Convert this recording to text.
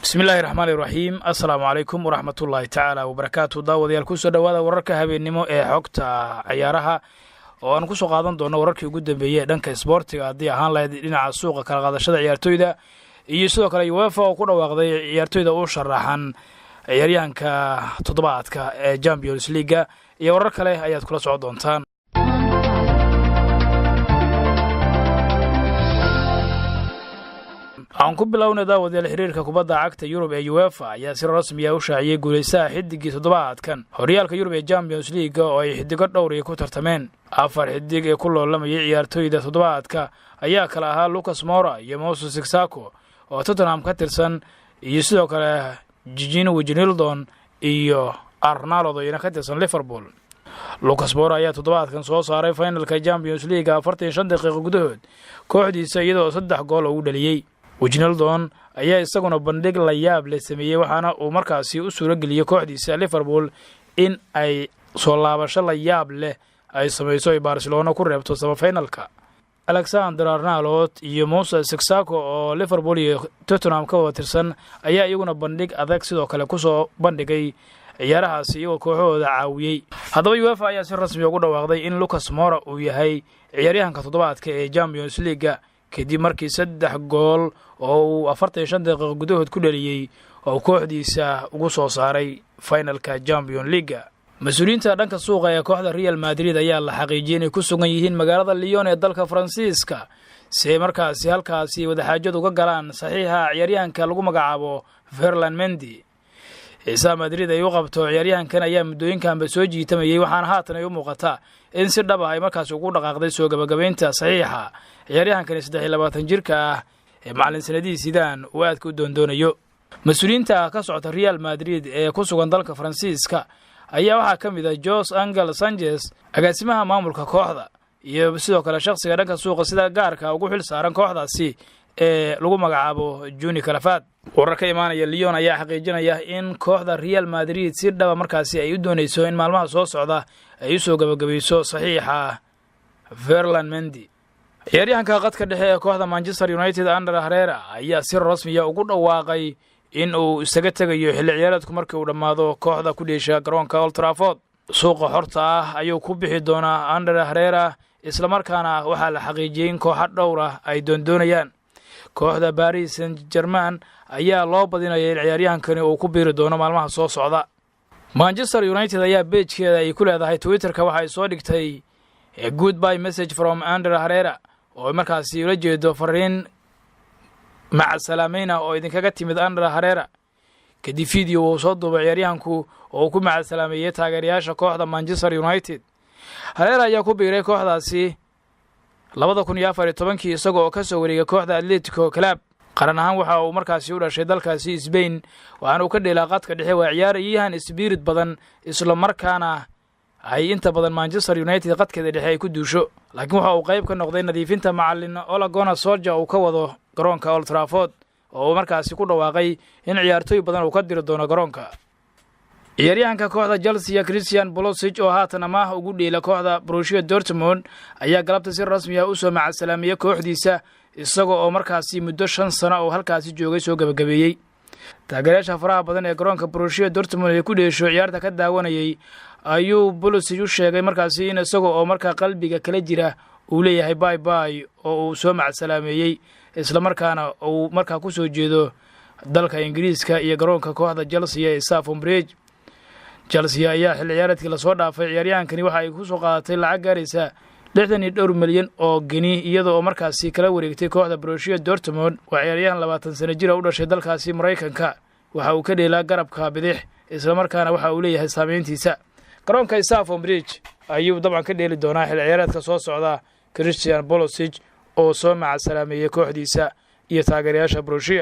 Bismillahirrahmanirrahim. Assalamu alaykum warahmatullahi ta'ala wabarakatuh. Daawadayaal ku soo dhawaada wararka habeenimo ee xogta ciyaaraha oo aan ku soo qaadan doono wararkii ugu dambeeyay dhanka isboortiga haddii ahaan lahayd dhinaca suuqa kala qaadashada ciyaartoyda iyo sidoo kale UEFA oo ku dhawaaqday ciyaartoyda u sharaxan ciyaaryahanka toddobaadka ee Champions League iyo warar kale ayaad kula soo doontaan. aan ku bilownay daawadayaal xiriirka kubadda cagta Yurub ee UEFA ayaa si rasmi ah u shaaciyay guuleystaha xidigii toddobaadkan horyaalka Yurub ee Champions League oo ay xidigo dhowr ku tartameen. afar xidig ee ku loolamay ciyaartoyda toddobaadka ayaa kala ahaa Lucas Moura iyo Moses Sissoko oo Tottenham ka tirsan iyo sidoo kale Gini Wijnaldum iyo Arnaldo oo ka tirsan Liverpool. Lucas Moura ayaa toddobaadkan soo saaray finalka Champions League 45 daqiiqo gudahood kooxdiisa iyadoo 3 gool u dhaliyay. Wijnaldum ayaa isaguna bandhig la yaab leh sameeyay waxaana uu markaasi u suura geliyay kooxdiisa Liverpool in ay soo laabasho la yaab leh ay sameeyso Barcelona ku reebto semifinalka. Alexander Arnold iyo Moses Sissoko oo Liverpool iyo Tottenham ka wada tirsan ayaa iyaguna bandhig adag sidoo kale ku soo bandhigay ciyaarahaasi iyagoo kooxooda caawiyay. Haddaba UEFA ayaa si rasmi ah ugu dhawaaqday in Lucas Moura uu yahay ciyaaryahanka toddobaadka ee Champions League kadib markii 3 gool oo 45 daqiiqo gudahood ku dhaliyay oo kooxdiisa ugu soo saaray finalka Champions League. Mas'uuliyiinta dhanka suuqa ee kooxda Real Madrid ayaa la xaqiijiyay inay ku sugan yihiin magaalada Lyon ee dalka Faransiiska si markaasi halkaasi wada xaajad uga galaan saxiixa ciyaaryahanka lagu magacaabo Ferland Mendy. Madrid ay u qabto ciyaaryahankan ayaa muddooyinkan soo jiitamayay waxaana haatan ay u muuqataa in si dhab ah ay markaas ugu dhaqaaqday soo gabagabeynta saxiixa ciyaaryahankan 23 jirka ah ee macallin sanadii Zidane uu aad ku doondoonayo. Mas'uuliyiinta ka socota Real Madrid ee ku sugan dalka Faransiiska ayaa waxa kamid ah Jose Angel Sanchez agaasimaha maamulka kooxda iyo sidoo kale shakhsiga dhanka suuqa sida gaarka ugu xil saaran kooxdaasi ee lagu magacaabo Juni Calafat. wararka imaanaya Lyon ayaa xaqiijinaya in kooxda Real Madrid si dhab markaasi ay u doonayso in maalmaha soo socda ay u soo gabagabayso saxiixa Ferland Mendy. ciyaaryahanka qadka dhexe ee kooxda Manchester United Ander Herrera ayaa si rasmi ah ugu dhawaaqay in uu isaga tagayo xilli ciyaareedku markii uu dhamaado kooxda ku dheesha garoonka Old Trafford. suuqa xorta ah ayuu ku bixi doonaa Ander Herrera isla markaana waxa la xaqiijiyay in kooxo dhowr ah ay doonayaan. kooxda Paris Saint-Germain ayaa loo badinayay in ciyaaryahankani uu ku biiri doono maalmaha soo socda. Manchester United ayaa page-keeda ay ku leedahay Twitter-ka waxa ay soo dhigtay a goodbye message from Ander Herrera oo markaasi ula jeedo fariin maca salaamayna oo idinkaga timid Ander Herrera. kadib video uu soo duubay ciyaaryahanku oo ku maca salaameeyay taageerayaasha kooxda Manchester United. Herrera ayaa ku biiray kooxdaasi 2014 isagoo ka soo wareegay kooxda Atletico Club. qaran ahaan waxa uu markaasi u dhashay dalkaasi Spain waxaana uu ka dheelaa qadka dhexe waa ciyaaryahan spirit badan isla markaana ay inta badan Manchester United qadkeeda dhexe ay ku duusho laakiin waxa uu qayb ka noqday nadiifinta macallin Ole Gunnar Solskjaer uu ka wado garoonka Old Trafford oo markaasi ku dhawaaqay in ciyaartoy badan uu ka diri doono garoonka. ciyaaryahanka kooxda Chelsea Christian Pulisic oo haatan amaah ugu dheela kooxda Borussia Dortmund ayaa galabta si rasmi ah u soo maca salaamiyay kooxdiisa isagoo oo markaasi muddo 5 sano oo halkaasi joogay soo gabagabeeyay. taageerayaasha faraha badan ee garoonka Borussia Dortmund ee ku dheesho ciyaarta ka daawanayay ayuu Pulisic u sheegay markaasi in isagoo oo markaa qalbiga kala jira uu leeyahay bye bye oo uu soo maca salaameeyay isla markaana uu markaa ku soo jeedo dalka Ingiriiska iyo garoonka kooxda Chelsea ee Stamford Bridge. Chelsea ayaa xilli ciyaareedkii la soo dhaafay ciyaaryahankani waxa ay ku soo qaadatay lacag gaaraysa 62 milyan oo gini iyadoo oo markaasi kala wareegtay kooxda Borussia Dortmund. waa ciyaaryahan 20 sano jir u dhashay dalkaasi Mareykanka waxa uu ka dheelaa garabka bidix isla markaana waxa uu leeyahay saameyntiisa. garoonka Stamford Bridge ayuu dabcan ka dheeli doonaa xilli ciyaareedka soo socda Christian Pulisic oo soo maca salaameeyay kooxdiisa iyo taageerayaasha Borussia.